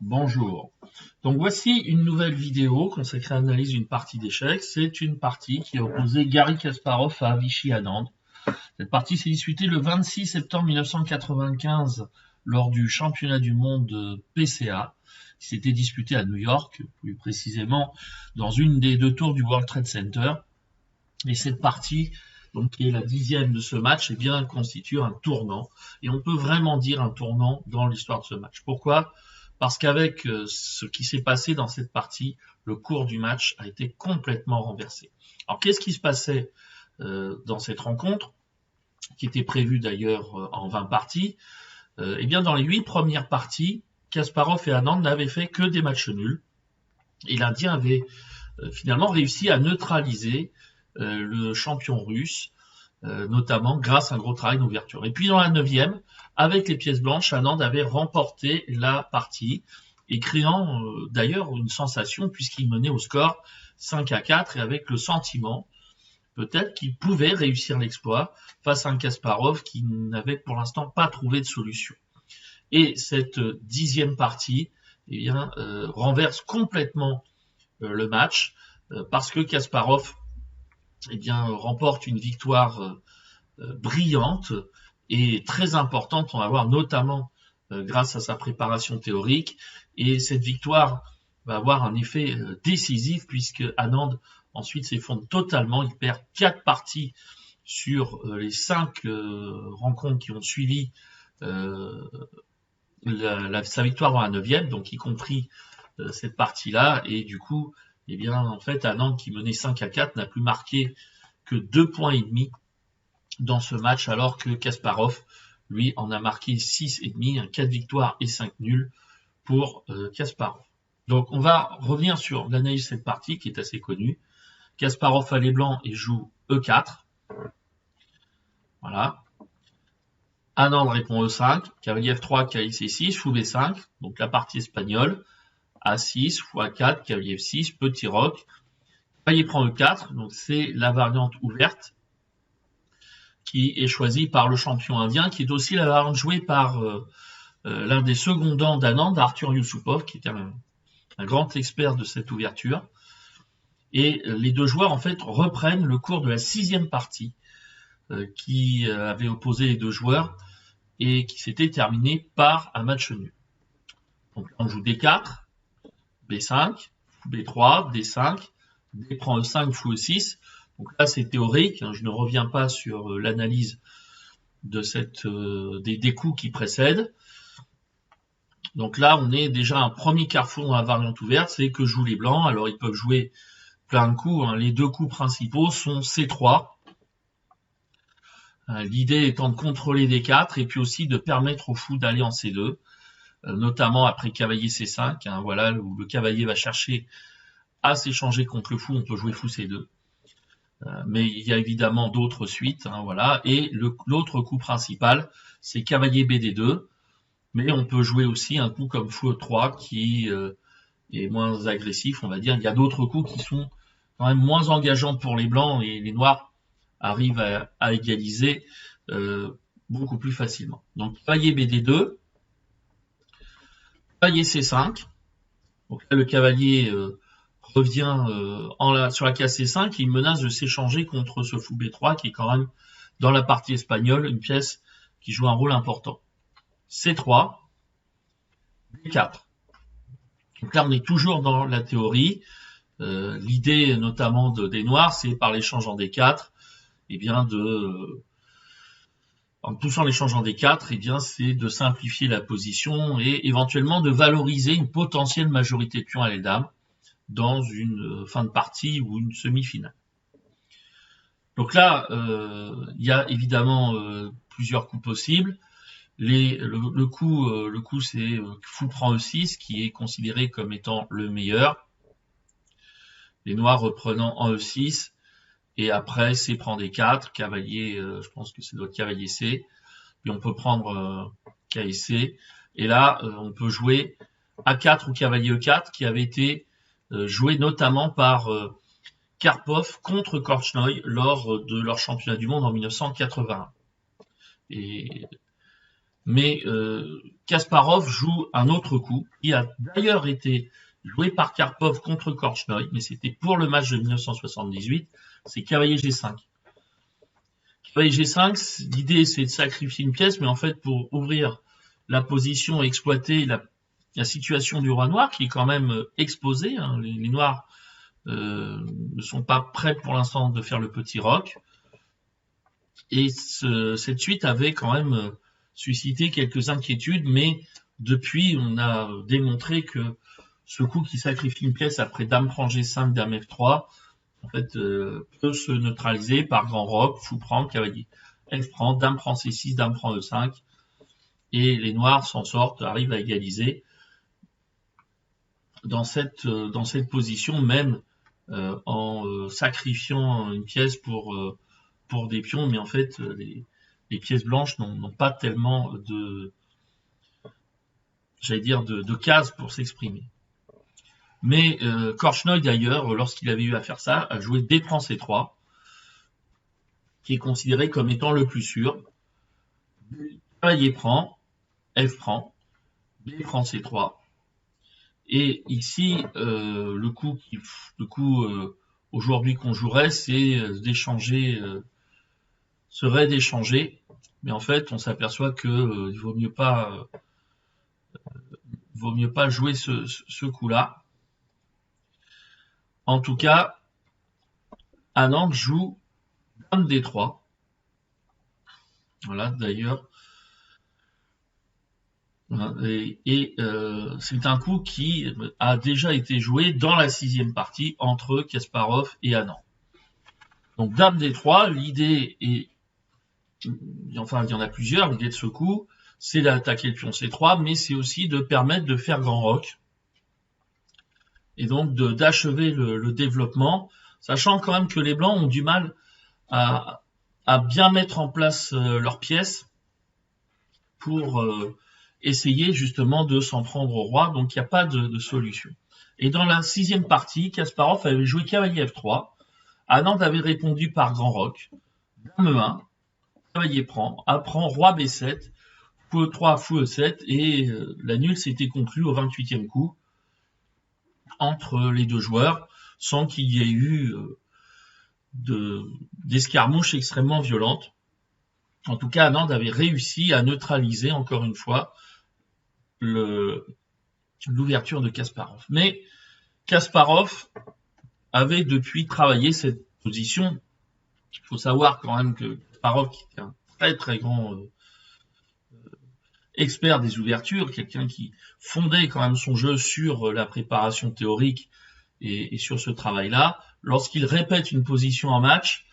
Bonjour. Donc voici une nouvelle vidéo consacrée à l'analyse d'une partie d'échecs. C'est une partie qui a opposé Garry Kasparov à Avicii Anand. Cette partie s'est disputée le 26 septembre 1995 lors du championnat du monde PCA, qui s'était disputé à New York, plus précisément dans une des deux tours du World Trade Center. Et cette partie, donc qui est la 10e de ce match, eh bien, constitue un tournant. Et on peut vraiment dire un tournant dans l'histoire de ce match. Pourquoi ? Parce qu'avec ce qui s'est passé dans cette partie, le cours du match a été complètement renversé. Alors qu'est-ce qui se passait dans cette rencontre, qui était prévue d'ailleurs en 20 parties? Eh bien, dans les 8 premières parties, Kasparov et Anand n'avaient fait que des matchs nuls. Et l'Indien avait finalement réussi à neutraliser le champion russe, notamment grâce à un gros travail d'ouverture. Et puis dans la 9e, avec les pièces blanches, Anand avait remporté la partie et créant d'ailleurs une sensation puisqu'il menait au score 5-4 et avec le sentiment peut-être qu'il pouvait réussir l'exploit face à un Kasparov qui n'avait pour l'instant pas trouvé de solution. Et cette 10e partie eh bien, renverse complètement le match parce que Kasparov eh bien, remporte une victoire brillante et très importante, on va voir notamment grâce à sa préparation théorique. Et cette victoire va avoir un effet décisif puisque Anand ensuite s'effondre totalement. Il perd 4 parties sur les 5 rencontres qui ont suivi sa victoire dans la 9e, donc y compris cette partie-là. Et du coup, eh bien, en fait, Anand qui menait 5-4 n'a plus marqué que 2 points et demi dans ce match, alors que Kasparov, lui, en a marqué 6,5, 4 victoires et 5 nuls pour Kasparov. Donc, on va revenir sur l'analyse de cette partie qui est assez connue. Kasparov a les blancs et joue E4. Voilà. Anand répond E5, cavalier F3, cavalier C6, fou B5, donc la partie espagnole. A6, fou A4, cavalier F6, petit roc. Cavalier prend E4, donc c'est la variante ouverte qui est choisie par le champion indien, qui est aussi la variante jouée par l'un des secondants d'Anand, Arthur Yusupov, qui était un grand expert de cette ouverture. Et les deux joueurs, en fait, reprennent le cours de la 6e partie qui avait opposé les deux joueurs et qui s'était terminée par un match nul. Donc on joue D4, B5, fou B3, D5, D prend E5, fou E6. Donc là, c'est théorique, hein, je ne reviens pas sur l'analyse de des coups qui précèdent. Donc là, on est déjà un premier carrefour dans la variante ouverte, c'est que jouent les blancs. Alors, ils peuvent jouer plein de coups, hein. Les deux coups principaux sont C3. L'idée étant de contrôler D4 et puis aussi de permettre au fou d'aller en C2, notamment après cavalier C5, hein, voilà, où le cavalier va chercher à s'échanger contre le fou, on peut jouer fou C2. Mais il y a évidemment d'autres suites, hein, voilà. Et l'autre coup principal, c'est cavalier BD2, mais on peut jouer aussi un coup comme fou E3 qui est moins agressif, on va dire. Il y a d'autres coups qui sont quand même moins engageants pour les blancs et les noirs arrivent à égaliser beaucoup plus facilement. Donc cavalier BD2, cavalier C5. Donc là, le cavalier revient sur la case C5 et il menace de s'échanger contre ce fou B3 qui est quand même dans la partie espagnole une pièce qui joue un rôle important. C3, B4. Donc là on est toujours dans la théorie. L'idée notamment des noirs, c'est par l'échange en D4, eh bien en poussant l'échange en D4, eh bien c'est de simplifier la position et éventuellement de valoriser une potentielle majorité de pions à les dames dans une fin de partie ou une semi-finale. Donc là, il y a évidemment plusieurs coups possibles. Le coup c'est fou prend E6 qui est considéré comme étant le meilleur. Les noirs reprenant en E6 et après C prend D4, cavalier, je pense que c'est notre cavalier C. Puis on peut prendre K et C. Et là, on peut jouer A4 ou cavalier E4 qui avait été joué notamment par Karpov contre Korchnoi lors de leur championnat du monde en 1981. Et Mais Kasparov joue un autre coup, qui a d'ailleurs été joué par Karpov contre Korchnoi, mais c'était pour le match de 1978, c'est cavalier G5. Cavalier G5, l'idée c'est de sacrifier une pièce, mais en fait pour ouvrir la position et exploiter la situation du roi noir, qui est quand même exposée, hein. Les noirs ne sont pas prêts pour l'instant de faire le petit roc. Et cette suite avait quand même suscité quelques inquiétudes, mais depuis, on a démontré que ce coup qui sacrifie une pièce après dame prend G5, dame F3, en fait, peut se neutraliser par grand roc, fou prend, cavalier F prend, dame prend C6, dame prend E5, et les noirs s'en sortent, arrivent à égaliser dans cette position, même en sacrifiant une pièce pour des pions, mais en fait, les pièces blanches n'ont pas tellement de cases pour s'exprimer. Mais Korchnoi, d'ailleurs, lorsqu'il avait eu à faire ça, a joué D prend C3, qui est considéré comme étant le plus sûr. Cavalier prend, F prend, B prend C3. Et ici, le coup aujourd'hui qu'on jouerait, c'est serait d'échanger, mais en fait, on s'aperçoit que il vaut mieux pas jouer ce coup-là. En tout cas, Anand joue dame D3. Voilà, d'ailleurs. Et c'est un coup qui a déjà été joué dans la 6e partie entre Kasparov et Anand. Donc dame D3, l'idée est, enfin il y en a plusieurs, l'idée de ce coup, c'est d'attaquer le pion C3, mais c'est aussi de permettre de faire grand roc, et donc d'achever le développement, sachant quand même que les blancs ont du mal à bien mettre en place leurs pièces pour essayer justement de s'en prendre au roi, donc il n'y a pas de solution. Et dans la 6e partie, Kasparov avait joué cavalier F3, Anand avait répondu par grand roc, dame E1, cavalier prend, apprend roi B7, fou E3, fou E7, et la nulle s'était conclue au 28e coup entre les deux joueurs, sans qu'il y ait eu d'escarmouches extrêmement violentes. En tout cas, Anand avait réussi à neutraliser, encore une fois, l'ouverture de Kasparov. Mais Kasparov avait depuis travaillé cette position. Il faut savoir quand même que Kasparov, qui était un très très grand expert des ouvertures, quelqu'un qui fondait quand même son jeu sur la préparation théorique et sur ce travail-là, lorsqu'il répète une position en match,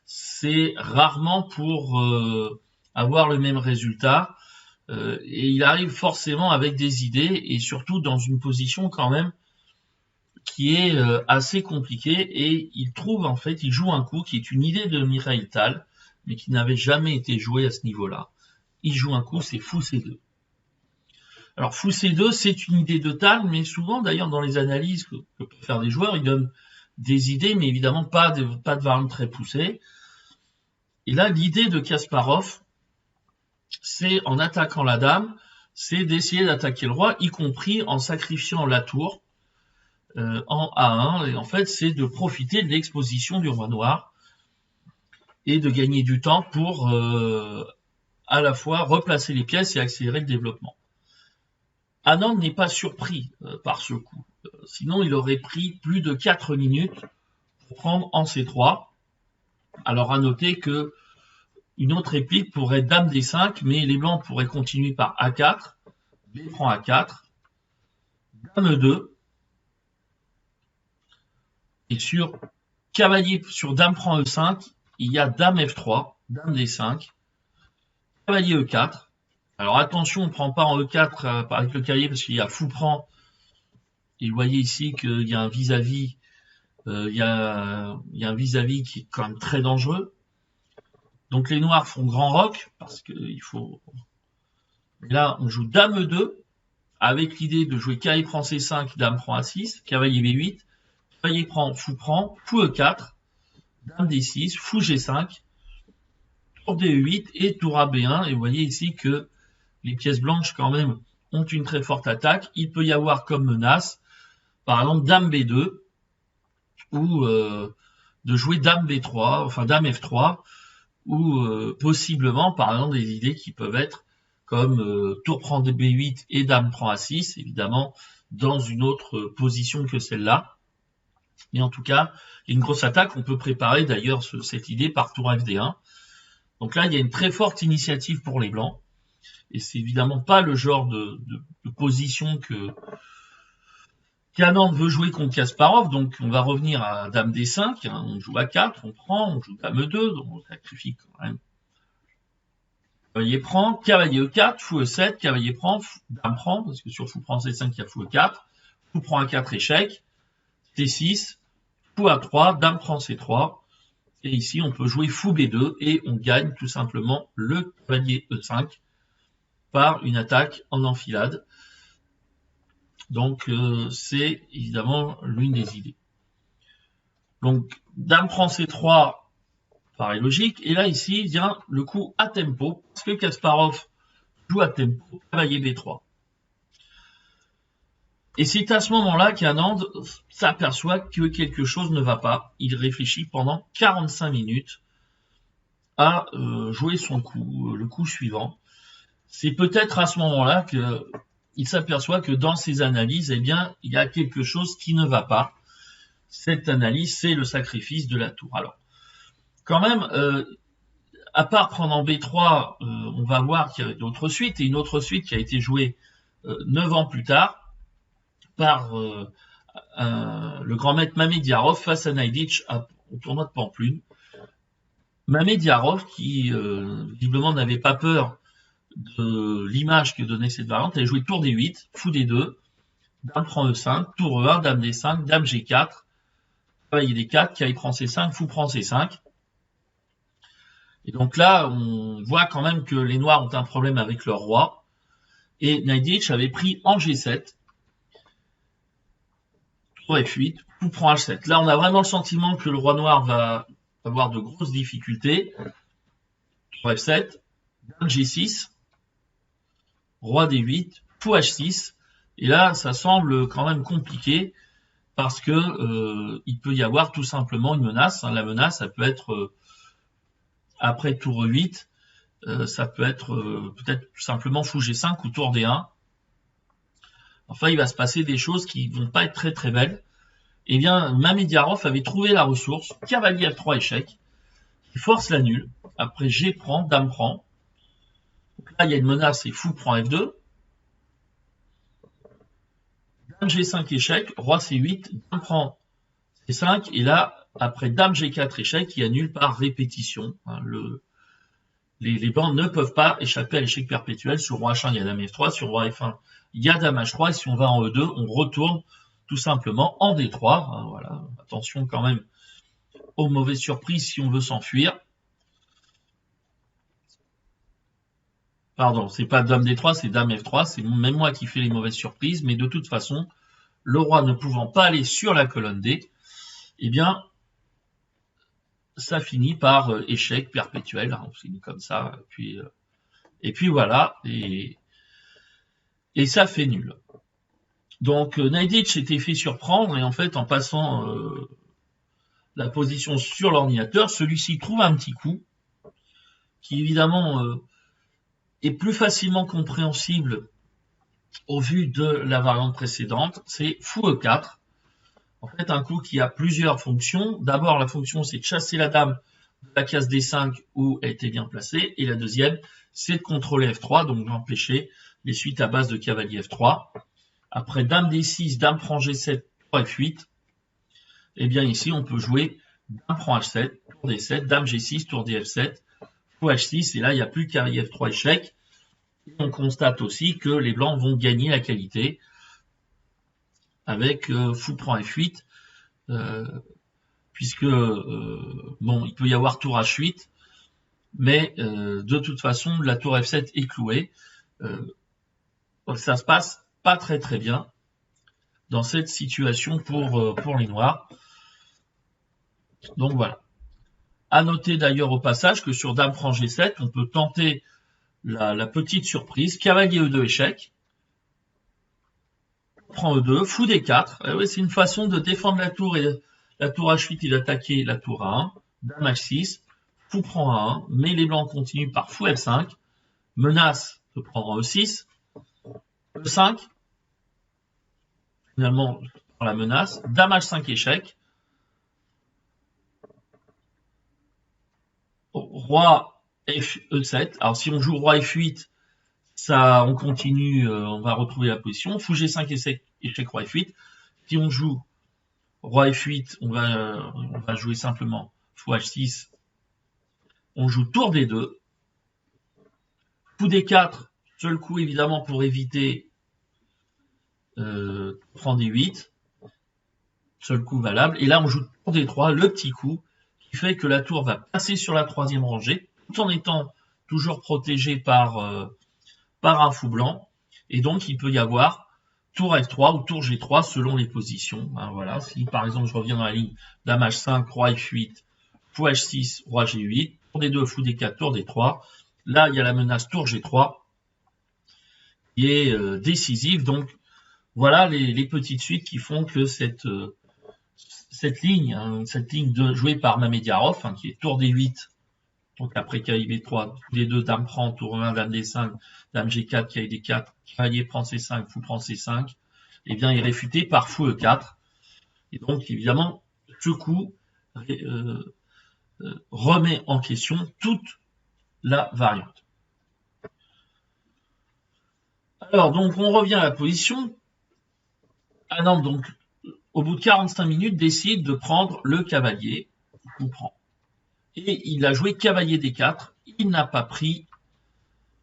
c'est rarement pour avoir le même résultat. Et il arrive forcément avec des idées et surtout dans une position quand même qui est assez compliquée, et il joue un coup qui est une idée de Mikhail Tal, mais qui n'avait jamais été joué à ce niveau-là. Il joue un coup, c'est fou C2. Alors fou C2, c'est une idée de Tal, mais souvent d'ailleurs dans les analyses que peuvent faire des joueurs, ils donnent des idées, mais évidemment pas de variante très poussée. Et là, l'idée de Kasparov, c'est en attaquant la dame, c'est d'essayer d'attaquer le roi, y compris en sacrifiant la tour en A1. Et en fait, c'est de profiter de l'exposition du roi noir et de gagner du temps pour à la fois replacer les pièces et accélérer le développement. Anand n'est pas surpris par ce coup. Sinon, il aurait pris plus de 4 minutes pour prendre en C3. Alors, à noter que une autre réplique pourrait être dame D5, mais les blancs pourraient continuer par A4, B prend A4, dame E2, et sur cavalier, sur dame prend E5, il y a dame F3, dame D5, cavalier E4. Alors attention, on ne prend pas en E4 avec le cavalier parce qu'il y a fou prend. Et vous voyez ici qu'il y a un vis-à-vis, il y a un vis-à-vis qui est quand même très dangereux. Donc les noirs font grand roc parce qu'il faut. Et là, on joue dame E2 avec l'idée de jouer cavalier prend C5, dame prend A6, cavalier B8, cavalier prend, fou E4, dame D6, fou G5, tour D8 et tour A B1. Et vous voyez ici que les pièces blanches quand même ont une très forte attaque. Il peut y avoir comme menace, par exemple, dame B2 ou de jouer dame B3, enfin dame F3, ou possiblement, par exemple, des idées qui peuvent être comme tour prend B8 et dame prend A6, évidemment, dans une autre position que celle-là. Mais en tout cas, il y a une grosse attaque. On peut préparer d'ailleurs cette idée par tour FD1. Donc là, il y a une très forte initiative pour les blancs. Et c'est évidemment pas le genre de position qu'Anand veut jouer contre Kasparov. Donc on va revenir à dame D5. Hein, on joue A4, on prend, on joue dame E2, donc on sacrifie quand même. Cavalier prend, cavalier E4, fou E7, cavalier prend, dame prend, parce que sur fou prend C5, il y a fou E4. Fou prend A4, échec. T6, fou A3, dame prend C3. Et ici, on peut jouer fou B2 et on gagne tout simplement le cavalier E5 par une attaque en enfilade. Donc, c'est évidemment l'une des idées. Donc, dame prend C3, paraît logique. Et là, ici, vient le coup à tempo, parce que Kasparov joue à tempo, cavalier B3. Et c'est à ce moment-là qu'Anand s'aperçoit que quelque chose ne va pas. Il réfléchit pendant 45 minutes à jouer son coup, le coup suivant. C'est peut-être à ce moment-là qu'il s'aperçoit que dans ses analyses, eh bien, il y a quelque chose qui ne va pas. Cette analyse, c'est le sacrifice de la tour. Alors, quand même, à part prendre en B3, on va voir qu'il y a d'autres suites, et une autre suite qui a été jouée 9 ans plus tard, par le grand maître Mamediarov face à Naiditch au tournoi de Pamplune. Mamediarov, qui visiblement n'avait pas peur de l'image que donnait cette variante, elle jouait tour D8, fou D2, dame prend E5, tour E1, dame D5, dame G4, cavalier D4, cavalier prend C5, fou prend C5. Et donc là, on voit quand même que les noirs ont un problème avec leur roi. Et Naiditch avait pris en G7, F8, fou prend H7. Là, on a vraiment le sentiment que le roi noir va avoir de grosses difficultés. F7, dame G6, roi D8, fou H6. Et là, ça semble quand même compliqué parce que il peut y avoir tout simplement une menace. La menace, ça peut être après tour E8, ça peut être peut-être tout simplement fou G5 ou tour D1. Enfin, il va se passer des choses qui vont pas être très très belles. Eh bien, Mamediarov avait trouvé la ressource, cavalier F3 échec, qui force la nulle. Après, G prend, dame prend. Donc là, il y a une menace, c'est fou prend F2. Dame G5 échec, roi C8, dame prend C5. Et là, après dame G4 échec, il annule par répétition. Hein, les bancs ne peuvent pas échapper à l'échec perpétuel. Sur roi H1, il y a dame F3. Sur roi F1, il y a dame H3. Et si on va en E2, on retourne tout simplement en D3. Hein, voilà. Attention quand même aux mauvaises surprises si on veut s'enfuir. Pardon, c'est pas dame D3, c'est dame F3. C'est même moi qui fais les mauvaises surprises. Mais de toute façon, le roi ne pouvant pas aller sur la colonne D, eh bien, ça finit par échec perpétuel. Hein, on finit comme ça. Et puis voilà. Et ça fait nul. Donc Naiditch s'était fait surprendre et en fait en passant la position sur l'ordinateur, celui-ci trouve un petit coup qui évidemment est plus facilement compréhensible au vu de la variante précédente, c'est fou E4. En fait un coup qui a plusieurs fonctions. D'abord la fonction c'est de chasser la dame de la case D5 où elle était bien placée et la deuxième c'est de contrôler F3, donc d'empêcher les suites à base de cavalier F3. Après dame D6, dame prend G7, tour F8, et bien ici on peut jouer dame prend H7, tour D7, dame G6, tour DF7, fou H6, et là il n'y a plus cavalier F3 échec. Et on constate aussi que les blancs vont gagner la qualité avec fou prend F8, puisque bon, il peut y avoir tour H8, mais de toute façon la tour F7 est clouée. Ça se passe pas très très bien dans cette situation pour les noirs. Donc voilà. À noter d'ailleurs au passage que sur dame prend G7, on peut tenter la petite surprise. Cavalier E2 échec. On prend E2, fou D4. Eh oui, c'est une façon de défendre la tour H8 et d'attaquer la tour A1. Dame H6. Fou prend A1. Mais les blancs continuent par fou F5. Menace de prendre E6. E5. Finalement, par la menace. Dame H5 échec. Roi E7. Alors si on joue roi F8, ça, on continue, on va retrouver la position. Fou G5 échec roi F8. Si on joue roi F8, on va jouer simplement fou H6. On joue tour D2. Fou D4, seul coup évidemment pour éviter prendre D8. Seul coup valable. Et là, on joue tour D3, le petit coup, qui fait que la tour va passer sur la troisième rangée, tout en étant toujours protégée par un fou blanc. Et donc, il peut y avoir tour F3 ou tour G3 selon les positions. Ben, voilà. Si par exemple, je reviens dans la ligne dame H5, roi F8, fou H6, roi G8, tour D2, fou D4, tour D3. Là, il y a la menace tour G3 qui est décisive. Donc, voilà les petites suites qui font que cette ligne jouée par Mamediarov, qui est tour D8, donc après cavalier B3, D2, dame prend, tour 1, dame D5, dame G4, cavalier D4, cavalier prend C5, fou prend C5, et bien est réfuté par fou E4. Et donc évidemment, ce coup remet en question toute la variante. Alors donc on revient à la position. Adam donc au bout de 45 minutes décide de prendre le cavalier, fou prend. Et il a joué cavalier D4, il n'a pas pris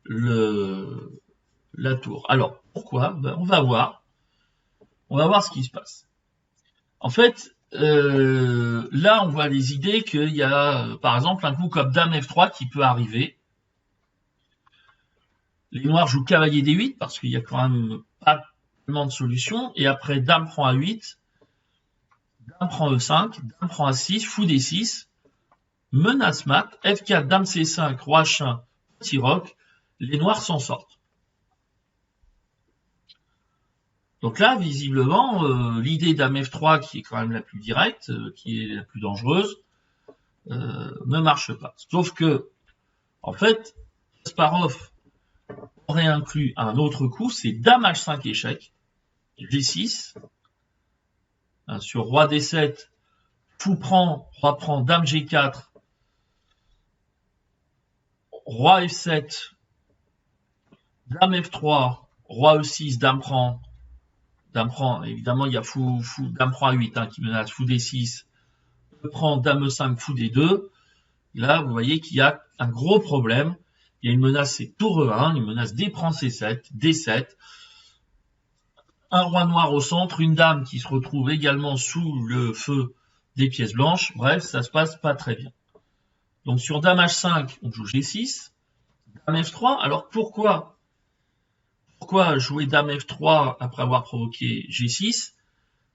la tour. Alors, pourquoi? Ben, on va voir ce qui se passe. En fait, là, on voit les idées qu'il y a, par exemple, un coup comme dame F3 qui peut arriver. Les noirs jouent cavalier D8 parce qu'il y a quand même pas tellement de solutions. Et après, dame prend A8, dame prend E5, dame prend A6, fou D6. Menace mat, F4, dame C5, roi H1, petit roc, les noirs s'en sortent. Donc là, visiblement, l'idée dame F3, qui est quand même la plus directe, qui est la plus dangereuse, ne marche pas. Sauf que, en fait, Kasparov aurait inclus un autre coup, c'est dame H5 échec, G6, sur roi D7, fou prend, roi prend, dame G4, roi F7, dame F3, roi E6, dame prend, évidemment il y a dame prend A8 qui menace, fou D6, prend, dame E5, fou D2. Là, vous voyez qu'il y a un gros problème. Il y a une menace, c'est tour E1, une menace D prend C7, D7. Un roi noir au centre, une dame qui se retrouve également sous le feu des pièces blanches. Bref, ça se passe pas très bien. Donc sur dame H5, on joue G6, dame F3. Alors pourquoi jouer dame F3 après avoir provoqué G6?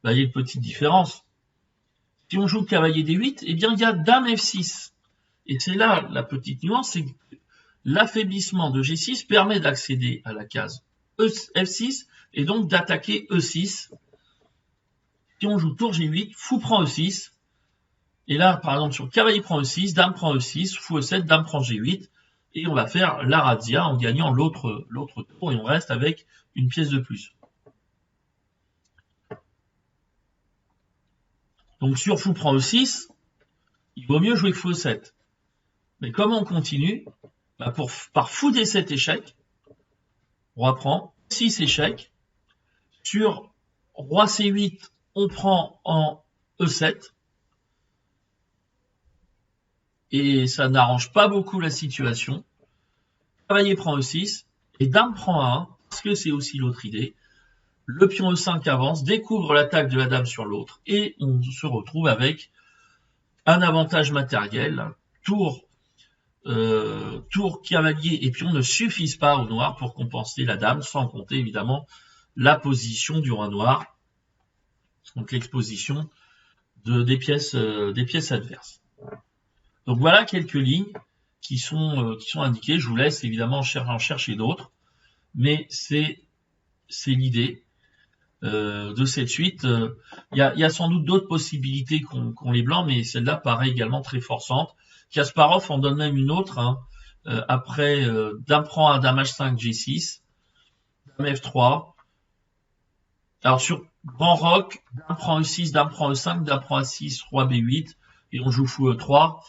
Ben, il y a une petite différence. Si on joue cavalier D8, eh bien il y a dame F6. Et c'est là la petite nuance, c'est que l'affaiblissement de G6 permet d'accéder à la case F6 et donc d'attaquer E6. Si on joue tour G8, fou prend E6. Et là, par exemple, sur cavalier prend E6, dame prend E6, fou E7, dame prend G8. Et on va faire la razzia en gagnant l'autre tour et on reste avec une pièce de plus. Donc sur fou prend E6, il vaut mieux jouer fou E7. Mais comment on continue? Bah par fou D7 échec, roi prend, 6 échec. Sur roi C8, on prend en E7. Et ça n'arrange pas beaucoup la situation. Cavalier prend E6 et dame prend A1, parce que c'est aussi l'autre idée. Le pion E5 avance, découvre l'attaque de la dame sur l'autre, et on se retrouve avec un avantage matériel. Tour cavalier et pion ne suffisent pas au noir pour compenser la dame, sans compter évidemment la position du roi noir, donc l'exposition des pièces adverses. Donc voilà quelques lignes qui sont indiqués. Je vous laisse évidemment en chercher d'autres, mais c'est l'idée de cette suite. Il y a sans doute d'autres possibilités qu'ont les blancs, mais celle-là paraît également très forçante. Kasparov en donne même une autre, hein, après dame prend un dame h5 g6, dame f3. Alors sur grand roc, dame prend e6, dame prend e5, dame prend a6, roi b8, et on joue fou e3.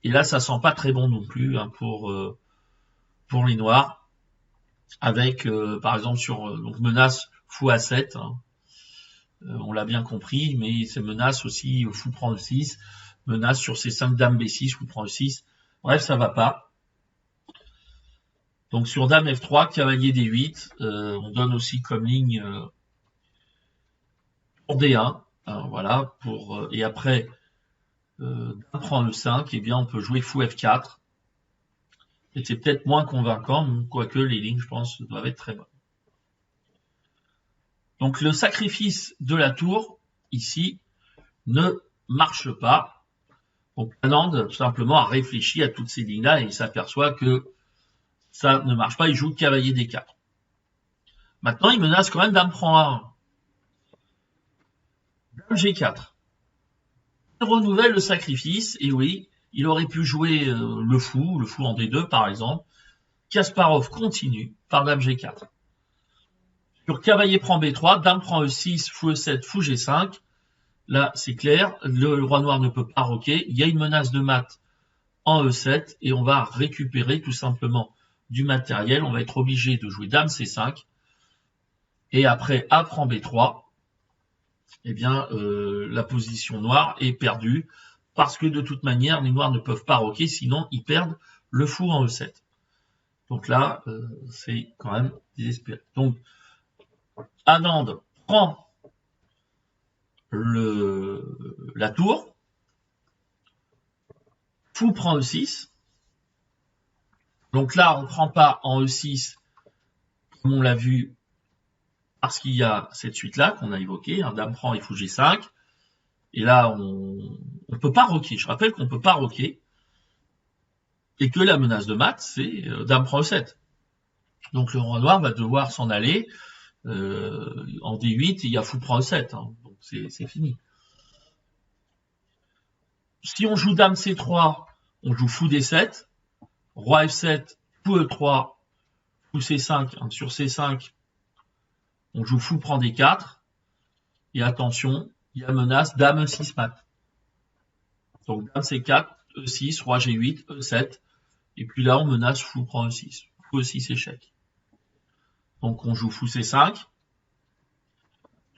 Et là, ça sent pas très bon non plus, hein, pour les noirs, avec par exemple sur donc menace fou a7, hein. On l'a bien compris, mais c'est menace aussi fou prend e6, menace sur c5 dame b6, fou prend e6. Bref, ça va pas. Donc sur dame f3, cavalier d8, on donne aussi comme ligne pour d1, hein, voilà, et après dame prend e5, et bien on peut jouer fou f4. Et c'est peut-être moins convaincant, quoique les lignes, je pense, doivent être très bonnes. Donc le sacrifice de la tour, ici, ne marche pas. Donc Anand, tout simplement, a réfléchi à toutes ces lignes-là et il s'aperçoit que ça ne marche pas, il joue cavalier d4. Maintenant, il menace quand même dame prend a1. Dame g4. Il renouvelle le sacrifice, et oui, il aurait pu jouer le fou en d2 par exemple. Kasparov continue par dame g4. Sur cavalier prend b3, dame prend e6, fou e7, fou g5. Là, c'est clair, le roi noir ne peut pas roquer. Il y a une menace de mat en e7 et on va récupérer tout simplement du matériel. On va être obligé de jouer dame c5. Et après a prend b3, eh bien, la position noire est perdue parce que de toute manière, les noirs ne peuvent pas roquer, sinon ils perdent le fou en e7. Donc là, c'est quand même désespéré. Donc, Anand prend la tour, fou prend e6. Donc là, on ne prend pas en e6, comme on l'a vu, parce qu'il y a cette suite-là qu'on a évoquée, hein, dame prend et fou g5. Et là, on ne peut pas roquer. Je rappelle qu'on ne peut pas roquer. Et que la menace de mat, c'est dame prend e7. Donc le roi noir va devoir s'en aller. En d8, il y a fou prend e7, hein, donc c'est fini. Si on joue dame c3, on joue fou d7, roi f7, fou e3, fou c5, hein, sur c5, on joue fou prend d4, et attention, il y a menace dame e6 mat. Donc dame c4, e6, roi g8, e7, et puis là on menace fou prend e6, fou e6 échec. Donc on joue fou c5,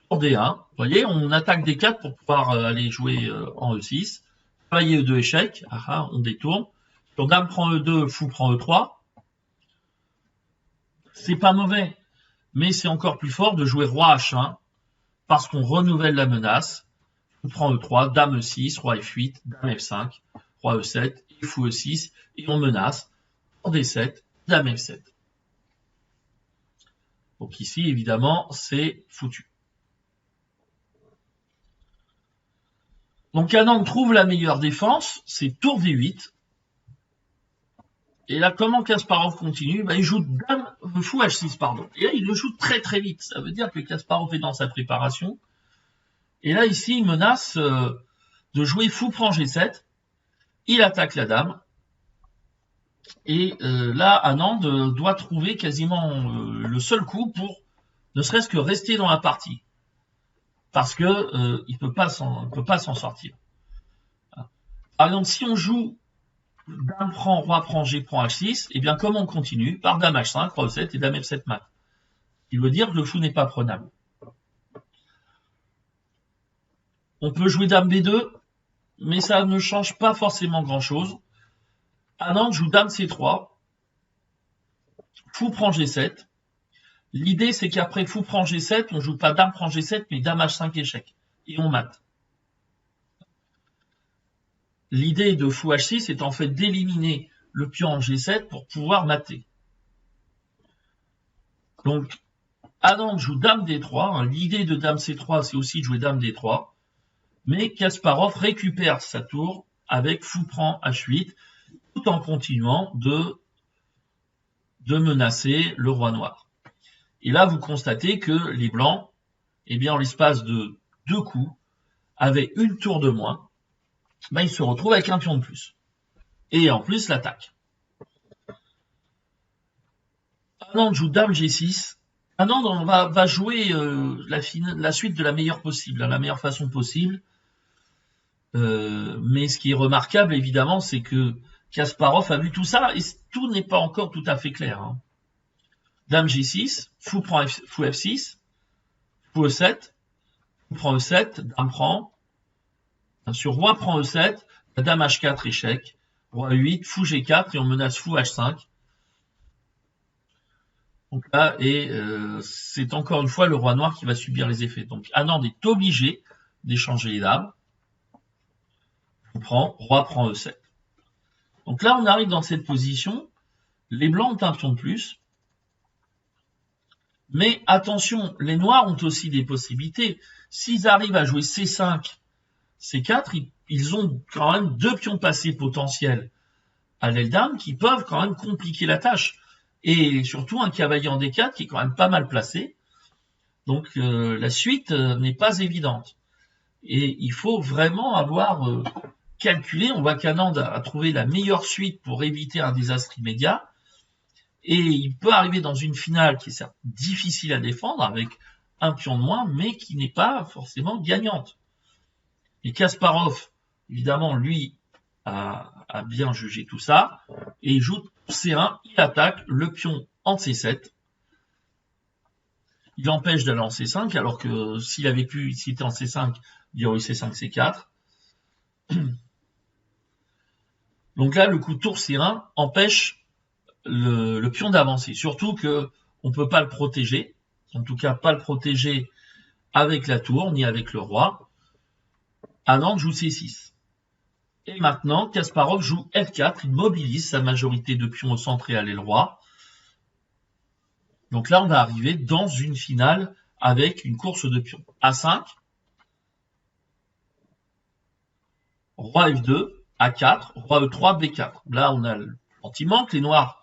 tour d1, vous voyez, on attaque d4 pour pouvoir aller jouer en e6, cavalier e2 échec, on détourne, sur dame prend e2, fou prend e3, c'est pas mauvais, mais c'est encore plus fort de jouer roi h1, parce qu'on renouvelle la menace, fou prend e3, dame e6, roi f8, dame f5, roi e7, et fou e6, et on menace, tour d7, dame f7. Donc ici, évidemment, c'est foutu. Donc Anand trouve la meilleure défense, c'est tour d8. Et là, comment Kasparov continue? Il joue dame, fou h6, pardon. Et là, il le joue très très vite. Ça veut dire que Kasparov est dans sa préparation. Et là, ici, il menace de jouer fou prend g7. Il attaque la dame. Et là, Anand doit trouver quasiment le seul coup pour ne serait-ce que rester dans la partie. Parce que il peut pas s'en sortir. Par exemple, si on joue dame prend, roi prend, g prend h6, et bien comme on continue, par dame h5, roi e7 et dame f7 mat. Il veut dire que le fou n'est pas prenable. On peut jouer dame b2, mais ça ne change pas forcément grand-chose. Anand joue dame c3, fou prend g7. L'idée, c'est qu'après fou prend g7, on joue pas dame prend g7, mais dame h5 échec. Et on mate. L'idée de fou h6 est en fait d'éliminer le pion en g7 pour pouvoir mater. Donc, Anand joue dame d3. L'idée de dame c3, c'est aussi de jouer dame d3. Mais Kasparov récupère sa tour avec fou prend h8. tout en continuant de menacer le roi noir. Et là, vous constatez que les blancs, eh bien, en l'espace de 2 coups, avaient une tour de moins, ben, ils se retrouvent avec un pion de plus. Et en plus, l'attaque. Anand joue dame G6. Anand va jouer la suite de la meilleure possible, la meilleure façon possible. Mais ce qui est remarquable, évidemment, c'est que Kasparov a vu tout ça et tout n'est pas encore tout à fait clair. Hein. Dame G6, fou F6, fou E7, fou prend E7, dame prend. Bien sûr, roi prend E7, dame H4, échec, roi E8, fou G4 et on menace fou H5. Donc là, c'est encore une fois le roi noir qui va subir les effets. Donc Anand est obligé d'échanger les dames. On prend, roi prend E7. Donc là, on arrive dans cette position. Les blancs ont un pion de plus. Mais attention, les noirs ont aussi des possibilités. S'ils arrivent à jouer C5, C4, ils ont quand même 2 pions passés potentiels à l'aile dame qui peuvent quand même compliquer la tâche. Et surtout un cavalier en D4 qui est quand même pas mal placé. Donc la suite n'est pas évidente. Et il faut vraiment avoir calculé. On voit qu'Anand a trouvé la meilleure suite pour éviter un désastre immédiat. Et il peut arriver dans une finale qui est certes difficile à défendre avec un pion de moins, mais qui n'est pas forcément gagnante. Et Kasparov, évidemment, lui, a bien jugé tout ça. Et il joue C1, il attaque le pion en C7. Il empêche d'aller en C5, alors que s'il était en C5, il y aurait eu C5, C4. Donc là, le coup de tour C1 empêche le pion d'avancer. Surtout que on peut pas le protéger. En tout cas, pas le protéger avec la tour, ni avec le roi. Anand joue C6. Et maintenant, Kasparov joue F4. Il mobilise sa majorité de pions au centre et à l'aile roi. Donc là, on va arriver dans une finale avec une course de pions. A5. Roi F2. A4. Roi E3. B4. Là, on a le sentiment que les noirs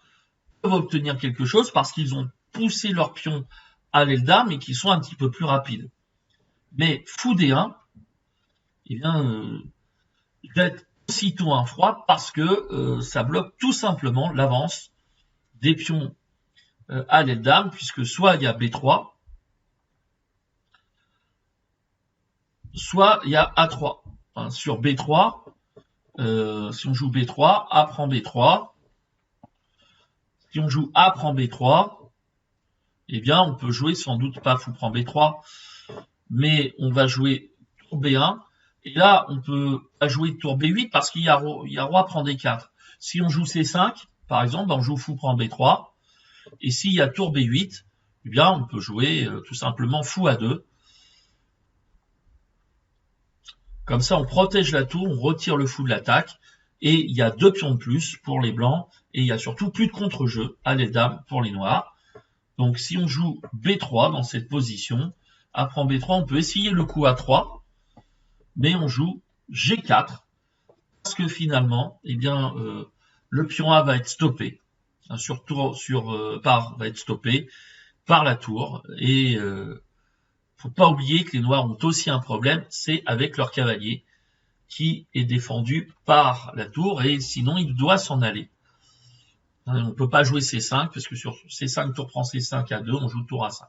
peuvent obtenir quelque chose parce qu'ils ont poussé leurs pions à l'aile dame et qu'ils sont un petit peu plus rapides. Mais fou D1, eh bien, jette aussitôt un froid parce que ça bloque tout simplement l'avance des pions à l'aile dame, puisque soit il y a B3, soit il y a A3. Enfin, sur B3, si on joue B3, A prend B3. Si on joue A prend B3, eh bien, on peut jouer sans doute pas fou prend B3, mais on va jouer tour B1. Et là, on peut pas jouer tour B8 parce qu'il y a roi prend D4. Si on joue C5, par exemple, on joue fou prend B3. Et s'il y a tour B8, eh bien, on peut jouer tout simplement fou A2. Comme ça, on protège la tour, on retire le fou de l'attaque. Et il y a 2 pions de plus pour les blancs. Et il y a surtout plus de contre-jeu à l'aile dame pour les noirs. Donc si on joue B3 dans cette position, A prend B3, on peut essayer le coup A3. Mais on joue G4. Parce que finalement, eh bien, le pion A va être stoppé. Va être stoppé par la tour. Et faut pas oublier que les noirs ont aussi un problème, c'est avec leur cavalier qui est défendu par la tour et sinon il doit s'en aller. On ne peut pas jouer C5 parce que sur C5 tour prend C5 à 2, on joue tour A5.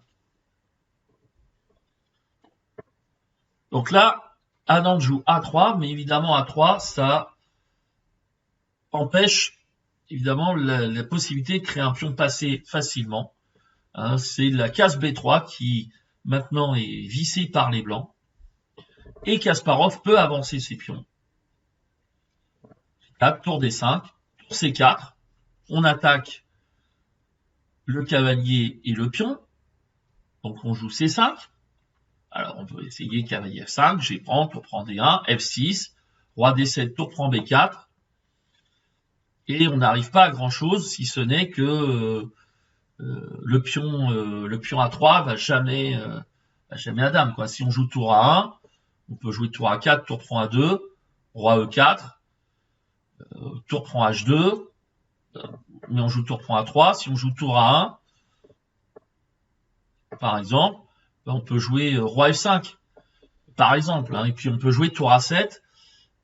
Donc là, Anand joue A3, mais évidemment A3, ça empêche évidemment la possibilité de créer un pion passé facilement. Hein, c'est la case B3 qui maintenant est vissée par les blancs. Et Kasparov peut avancer ses pions. 4, tour D5, tour C4. On attaque le cavalier et le pion. Donc on joue C5. Alors on peut essayer cavalier F5, G prend, tour prend D1, F6, roi D7, tour prend B4. Et on n'arrive pas à grand chose si ce n'est que le pion A3 va jamais à dame, quoi. Si on joue tour A1, on peut jouer tour A4, tour prend A2, roi E4. tour prend H2, mais on joue tour prend A3. Si on joue tour A1, par exemple, on peut jouer roi F5, par exemple, hein, et puis on peut jouer tour A7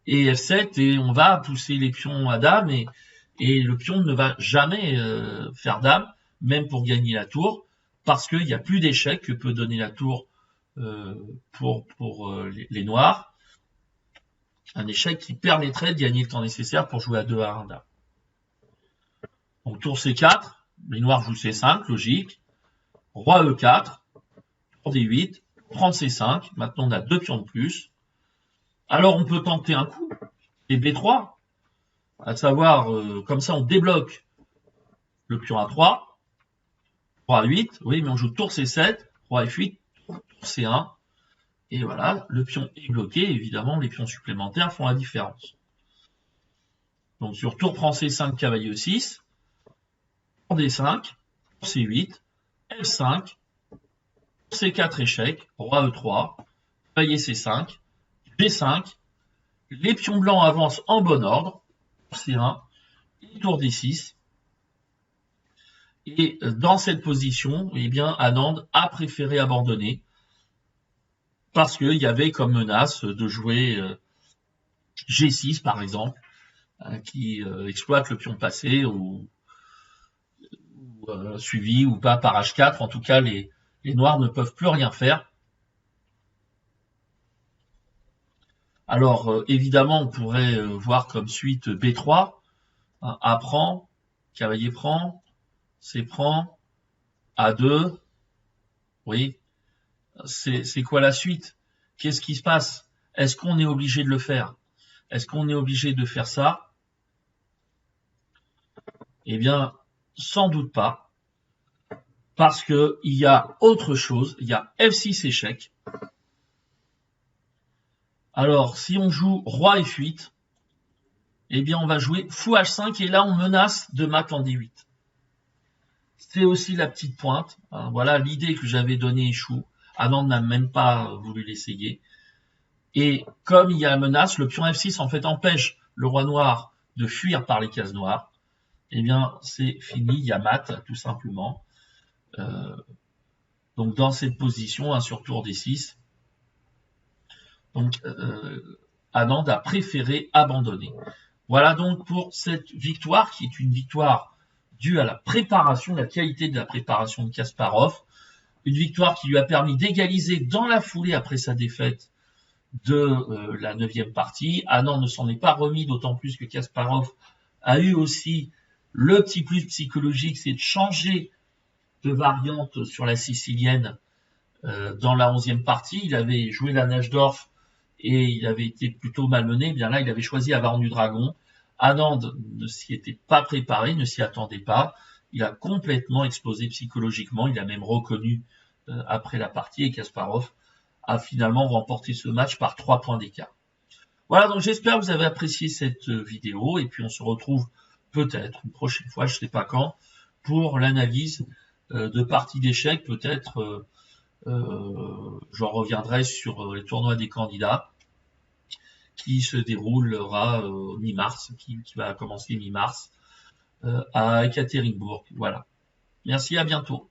et F7, et on va pousser les pions à dame, et le pion ne va jamais faire dame, même pour gagner la tour, parce qu'il n'y a plus d'échec que peut donner la tour pour les noirs. Un échec qui permettrait de gagner le temps nécessaire pour jouer à 2 à 1 dame. Donc tour C4, les noirs jouent C5, logique. Roi E4, tour D8, prendre C5, maintenant on a 2 pions de plus. Alors on peut tenter un coup, et B3, à savoir, comme ça on débloque le pion A3, roi A8, oui, mais on joue tour C7, roi F8, tour C1, et voilà, le pion est bloqué, évidemment les pions supplémentaires font la différence. Donc sur tour prend C5, cavalier E6, tour D5, tour C8, F5, C4 échec, roi E3, cavalier C5, G5, les pions blancs avancent en bon ordre, C1, et tour D6. Et dans cette position, eh bien, Anand a préféré abandonner parce qu'il y avait comme menace de jouer G6 par exemple, qui exploite le pion passé ou suivi ou pas par H4. En tout cas, les noirs ne peuvent plus rien faire. Alors, évidemment, on pourrait voir comme suite B3, hein, A prend, cavalier prend, C prend, A2, oui. C'est quoi la suite? Qu'est-ce qui se passe? Est-ce qu'on est obligé de le faire? Est-ce qu'on est obligé de faire ça? Eh bien, sans doute pas. Parce qu'il y a autre chose. Il y a F6 échec. Alors, si on joue roi F8, eh bien, on va jouer fou H5 et là, on menace de mat en D8. C'est aussi la petite pointe. Voilà, l'idée que j'avais donnée échoue. Anand n'a même pas voulu l'essayer. Et comme il y a la menace, le pion F6 en fait empêche le roi noir de fuir par les cases noires. Eh bien, c'est fini, il y a mat, tout simplement. Donc, dans cette position, sur tour D6, donc, Anand a préféré abandonner. Voilà donc pour cette victoire, qui est une victoire due à la préparation, la qualité de la préparation de Kasparov. Une victoire qui lui a permis d'égaliser dans la foulée après sa défaite de la 9e partie. Anand ne s'en est pas remis, d'autant plus que Kasparov a eu aussi le petit plus psychologique, c'est de changer de variante sur la sicilienne dans la 11e partie. Il avait joué la Najdorf et il avait été plutôt malmené. Bien là, il avait choisi Avarn du Dragon. Anand ne s'y était pas préparé, ne s'y attendait pas. Il a complètement explosé psychologiquement. Il a même reconnu après la partie, et Kasparov a finalement remporté ce match par 3 points d'écart. Voilà, donc j'espère que vous avez apprécié cette vidéo, et puis on se retrouve peut-être une prochaine fois, je ne sais pas quand, pour l'analyse de parties d'échecs. Peut-être j'en reviendrai sur les tournois des candidats qui se déroulera mi-mars, qui va commencer mi-mars à Ekaterinbourg. Voilà. Merci, à bientôt.